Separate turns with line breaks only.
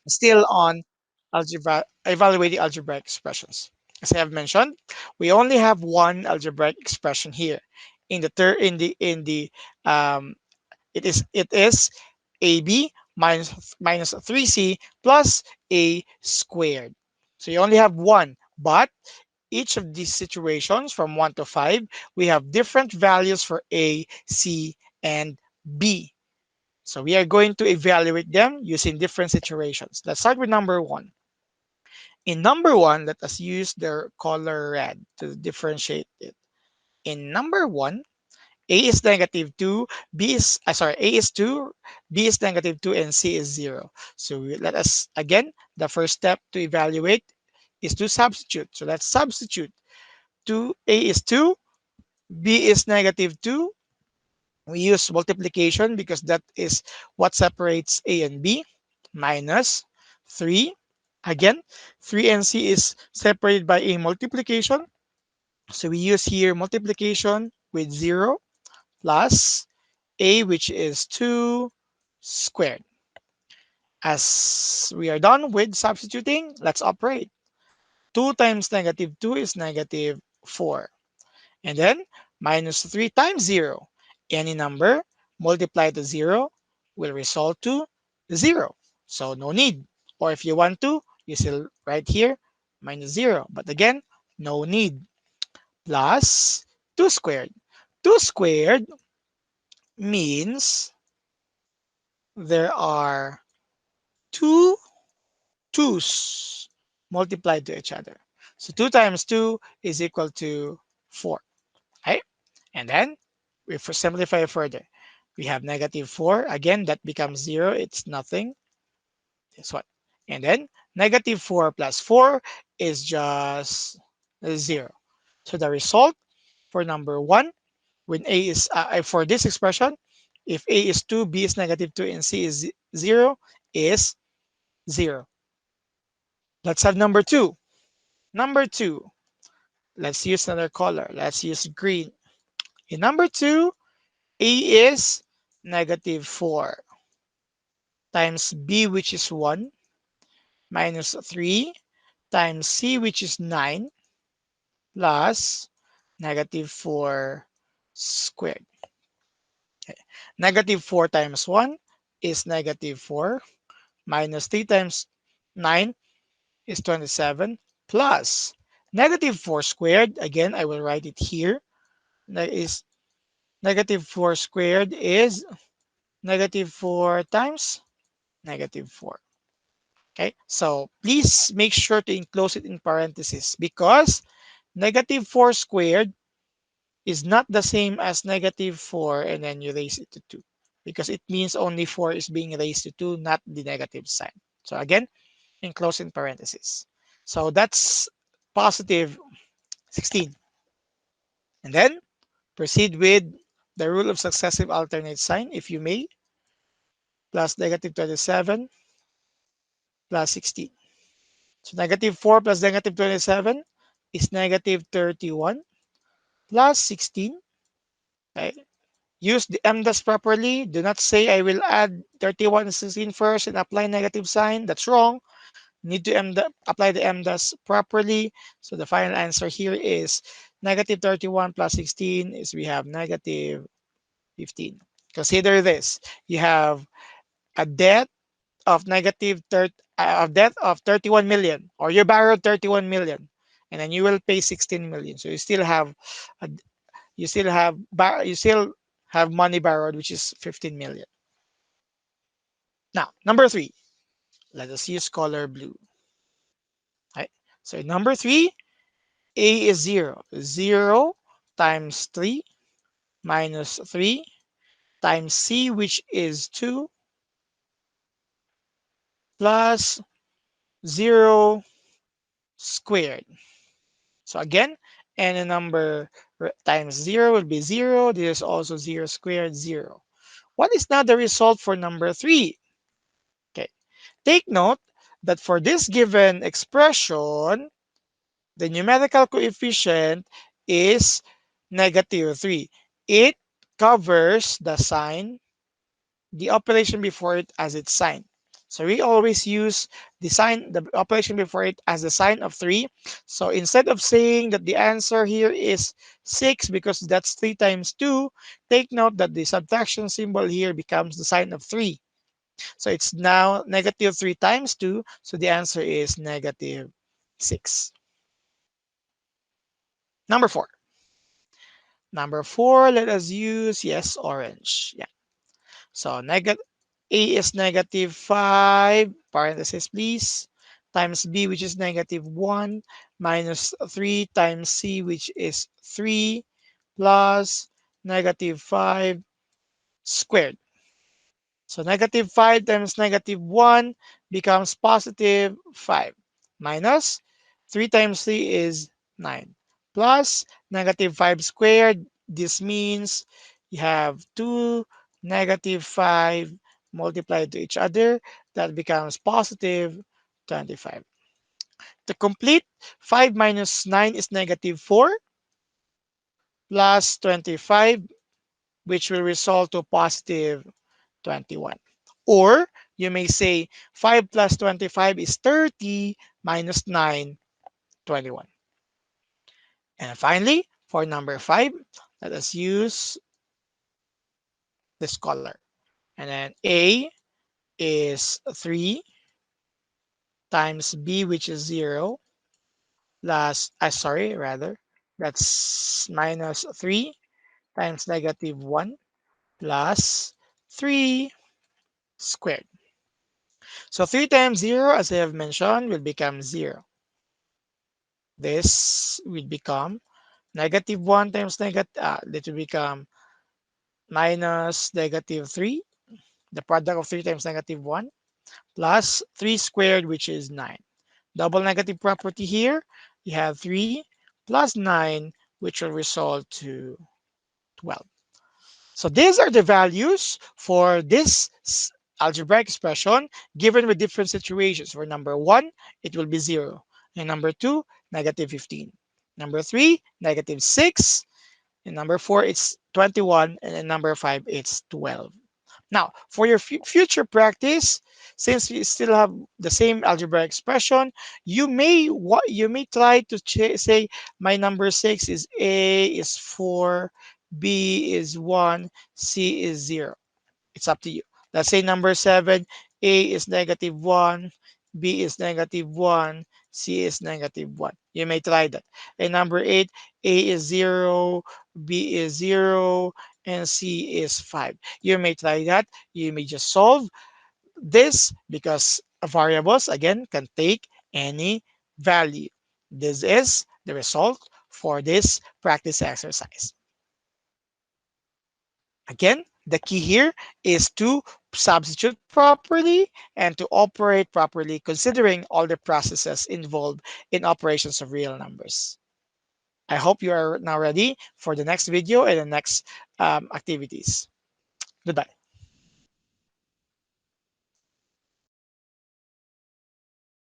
Still on algebra, evaluating algebraic expressions. As I have mentioned, we only have one algebraic expression here. In the third, in the it is AB minus 3C plus A squared. So you only have one, but each of these situations from 1 to 5, we have different values for A, C, and B. So we are going to evaluate them using different situations. Let's start with number one. In number one, let us use the color red to differentiate it. In number one, A is negative 2, A is 2, B is negative 2, and C is 0. So let us, again, the first step to evaluate is to substitute. So let's substitute. 2A is 2, B is negative 2. We use multiplication because that is what separates A and B, minus 3. Again, 3 and C is separated by a multiplication. So we use here multiplication with 0 plus A, which is 2 squared. As we are done with substituting, let's operate. 2 times negative 2 is negative 4. And then minus 3 times 0. Any number multiplied to 0 will result to 0. So no need. Or if you want to, you still write here minus 0. But again, no need. Plus 2 squared. 2 squared means there are two 2's multiplied to each other. So 2 times 2 is equal to 4. Right? And then we simplify further. We have negative 4. Again, that becomes 0. It's nothing. This one. And then negative 4 plus 4 is just 0. So the result for number 1, when A is, for this expression, if A is 2, B is negative 2, and C is 0, is 0. Let's have number 2. Number 2, let's use another color. Let's use green. In number 2, A is negative 4 times B, which is 1, minus 3 times C, which is 9, plus negative 4 squared. Okay. Negative 4 times 1 is negative 4, minus 3 times 9 is 27, plus negative 4 squared. Again, I will write it here. That is negative 4 squared is negative 4 times negative 4. Okay, so please make sure to enclose it in parentheses because negative 4 squared is not the same as negative 4 and then you raise it to 2 because it means only 4 is being raised to 2, not the negative sign. So again, enclose in parentheses. So that's positive 16. And then proceed with the rule of successive alternate sign, if you may, plus negative 27 plus 16. So negative 4 plus negative 27 is negative 31 plus 16. Okay. Use the MDAS properly. Do not say I will add 31 and 16 first and apply negative sign. That's wrong. You need to apply the MDAS properly. So the final answer here is negative 31 plus 16 is we have negative 15. Consider this. You have a debt of negative 30, of debt of 31 million, or you borrowed 31 million, and then you will pay 16 million. So you still have a, you still have money borrowed, which is 15 million. Now, number 3, let us use color blue. Right? So in number 3, A is 0. 0 times 3 minus 3 times C, which is 2, plus 0 squared. So again, any number times 0 will be 0. This is also 0 squared, 0. What is now the result for number 3? Okay. Take note that for this given expression, the numerical coefficient is negative 3. It covers the sign, the operation before it as its sign. So we always use the operation before it as the sign of 3. So instead of saying that the answer here is 6 because that's 3 times 2, take note that the subtraction symbol here becomes the sign of 3. So it's now negative 3 times 2. So the answer is negative 6. Number 4. Number 4, let us use, yes, orange. Yeah. So A is negative 5, parenthesis please, times B, which is negative 1, minus 3 times C, which is 3, plus negative 5 squared. So negative 5 times negative 1 becomes positive 5, minus 3 times 3 is 9, plus negative 5 squared. This means you have 2 negative 5 multiplied to each other. That becomes positive 25. To complete, 5 minus 9 is negative 4, plus 25, which will result to positive 21. Or you may say 5 plus 25 is 30, minus 9, 21. And finally, for number 5, let us use this color. And then A is 3 times B, which is 0, plus, sorry, rather, that's minus 3 times negative 1 plus 3 squared. So 3 times 0, as I have mentioned, will become 0. This will become negative 1 times that will become minus negative 3, the product of 3 times negative 1, plus 3 squared, which is 9. Double negative property here, you have 3 plus 9, which will result to 12. So these are the values for this algebraic expression given with different situations. For number 1, it will be 0. And number 2, negative 15. Number 3, negative 6. And number 4, it's 21. And then number 5, it's 12. Now, for your future practice, since we still have the same algebraic expression, you may try to say my number 6 is A is 4, B is 1, C is 0. It's up to you. Let's say number 7, A is negative 1, B is negative 1, C is negative 1. You may try that. And number 8, A is 0, B is 0, and C is 5. You may try that. You may just solve this because variables, again, can take any value. This is the result for this practice exercise. Again, the key here is to substitute properly and to operate properly, considering all the processes involved in operations of real numbers. I hope you are now ready for the next video and the next activities. Goodbye.